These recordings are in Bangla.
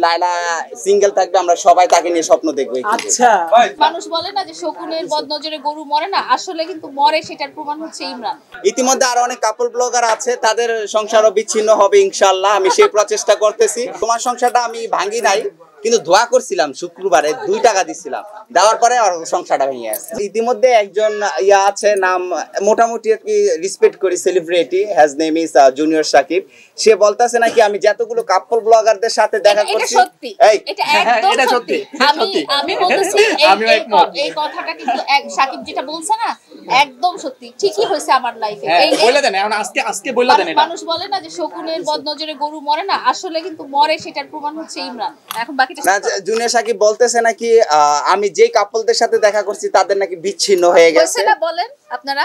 লায়লা সিঙ্গেল থাকবে, আমরা সবাই তাকে নিয়ে স্বপ্ন দেখবো। আচ্ছা, মানুষ বলে না যে শকুনের বদনজরে গরু মরে না, আসলে কিন্তু মরে, সেটার প্রমাণ হচ্ছে ইমরান। ইতিমধ্যে আরো অনেক কাপল ব্লগার আছে, তাদের সংসারও বিচ্ছিন্ন হবে ইনশাআল্লাহ। আমি সেই প্রচেষ্টা করতেছি। তোমার সংসারটা আমি ভাঙি নাই, কিন্তু দোয়া করছিলাম শুক্রবারে 2 টাকা দিছিলাম, দেওয়ার পরে আর সংসারটা ভেঙে গেছে। ইতিমধ্যে একজন ইয়া আছে, নাম মোটামুটি আর কি রেসপেক্ট করি, celebrity, has name is junior Shakib. সে বলতাছে নাকি আমি যতগুলো কাপল ব্লগারদের সাথে দেখা করছি, এটা একদম সত্যি। আমি বলতেছি এই কথাটা কিন্তু সাকিব যেটা বলছে না, একদম সত্যি, ঠিকই হয়েছে আমার লাইফে। বলে দেন এখন, আজকে বলে দেন। এটা মানুষ বলে না যে শকুনের বদনজরে গরু মরে না, আসলে কিন্তু মরে, সেটার প্রমাণ হচ্ছে ইমরান। এখন বাকিটা জুনিয়র সাকিব বলতেছে নাকি আমি যে কাপলদের সাথে দেখা করছি তাদের নাকি বিচ্ছিন্ন হয়ে গেছে। না বলেন আপনারা,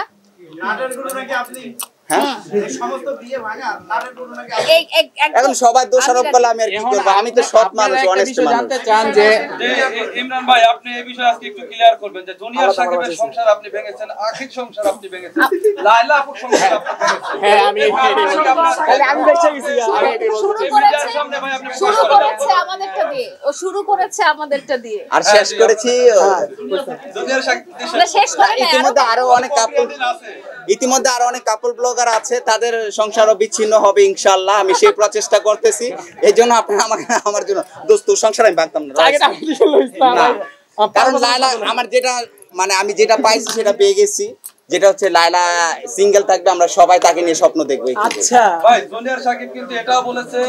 এখন সবাই দোষারোপ করলে আমি আর কি করবো? আমি তো সৎ মানুষ, অনেস্ট মানুষ। জানতে চান যে ইমরান ভাই, আপনি এই বিষয়ে আজকে একটু ক্লিয়ার করবেন যে জুনিয়র সাকিবের সংসার আপনি ভেঙেছেন, আখির সংসার আপনি ভেঙেছেন, লায়লা আপুর সংসার আপনি ভেঙেছেন। হ্যাঁ, আমি বেঁচে গেছি। শুরু করেছে আমাদেরটা দিয়ে আর শেষ করেছি জুনিয়র সাকিব। ইতিমধ্যে আরো অনেক কাপল ব্লগার আছে, তাদের সংসারও বিচ্ছিন্ন হবে ইনশাআল্লাহ। আমি সেই প্রচেষ্টা করতেছি। এই জন্য আপনারা আমার জন্য দোস্ত সংসার আমি ভাঙতাম না, কারণ লায়লা আমার যেটা আমি যেটা পাইছি সেটা পেয়ে গেছি, যেটা হচ্ছে লায়লা সিঙ্গেল থাকবে, আমরা সবাই তাকে নিয়ে স্বপ্ন দেখবো। আচ্ছা ভাই, জুনিয়র সাকিব কিন্তু এটাও বলেছে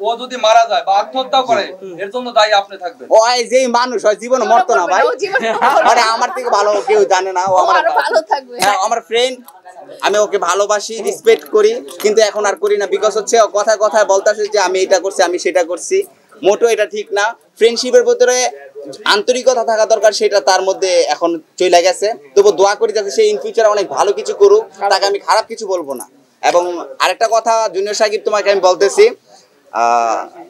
ও যদি মারা যায় বা আত্মহত্যা করে এর জন্য দায়ী আপনি থাকবেন। ও যে মানুষ হয় জীবনে মরতো না ভাই, আরে আমার থেকে ভালো কেউ জানে না। ও আমার ভালো থাকবে, হ্যাঁ আমার ফ্রেন্ড, আমি ওকে ভালোবাসি, রেসপেক্ট করি, কিন্তু এখন আর করি না। বিকজ হচ্ছে কথায় কথায় বলতেছে যে আমি এটা করছি, আমি সেটা করছি। মোটো এটা ঠিক না। ফ্রেন্ডশিপের ভিতরে আন্তরিকতা থাকা দরকার, সেটা তার মধ্যে এখন চলে গেছে। তবু দোয়া করি যাতে সে ইন ফিউচারে অনেক ভালো কিছু করুক, তাকে আমি খারাপ কিছু বলবো না। এবং আরেকটা কথা জুনিয়র সাকিব, তোমাকে আমি বলতেছি,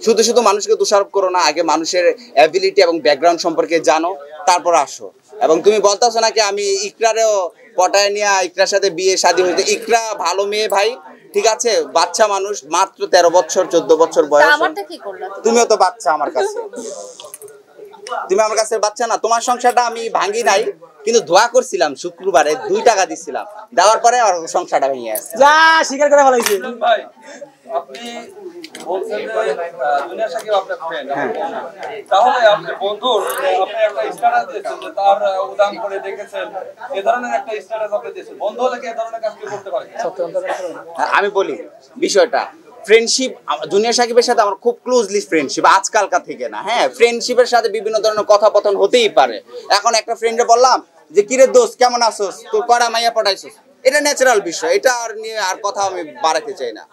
শুধু শুধু মানুষকে দোষারোপ করো না, আগে মানুষের অ্যাবিলিটি এবং ব্যাকগ্রাউন্ড সম্পর্কে জানো, তারপর আসো। এবং তুমি বলতেছো নাকি আমি ইকরারেও পটায় নিয়ে ইকরার সাথে বিয়ে শাদী হইতে। ইকরা ভালো মেয়ে ভাই, ঠিক আছে, বাচ্চা মানুষ, মাত্র 13 বছর 14 বছর বয়স। তুমিও তো বাচ্চা আমার কাছে, তুমি আমার কাছে বাচ্চা না। তোমার সংসারটা আমি ভাঙি নাই, কিন্তু দোয়া করছিলাম শুক্রবারে 2 টাকা দিছিলাম, দেওয়ার পরে আর সংসারটা ভেঙে গেছে। যা স্বীকার করে ভালো হয়েছে ভাই, আপনি বলছেন যে জুনিয়র সাকিব আপনার ফ্রেন্ড, তাহলে আপনি বন্ধুর আপনি একটা স্ট্যাটাস দিয়েছেন যে তার উদাম করে দেখেছেন, এই ধরনের একটা স্ট্যাটাস আপনি দিয়েছেন। বন্ধু হলে কি এই ধরনের কাজ কি করতে পারে? আমি বলি বিষয়টা, ফ্রেন্ডশিপ জুনিয়র সাকিবের সাথে আমার খুব ক্লোজলি ফ্রেন্ডশিপ, আজকালকার থেকে না। হ্যাঁ, ফ্রেন্ডশিপের সাথে বিভিন্ন ধরনের কথাপতন হতেই পারে। এখন একটা ফ্রেন্ডে বললাম যে কিরে দোস্ত কেমন আছোস, তোর কড়া মাইয়া পটাইছস, এটা ন্যাচারাল বিষয়, এটা আর নিয়ে আর কথা আমি বাড়াতে চাই না।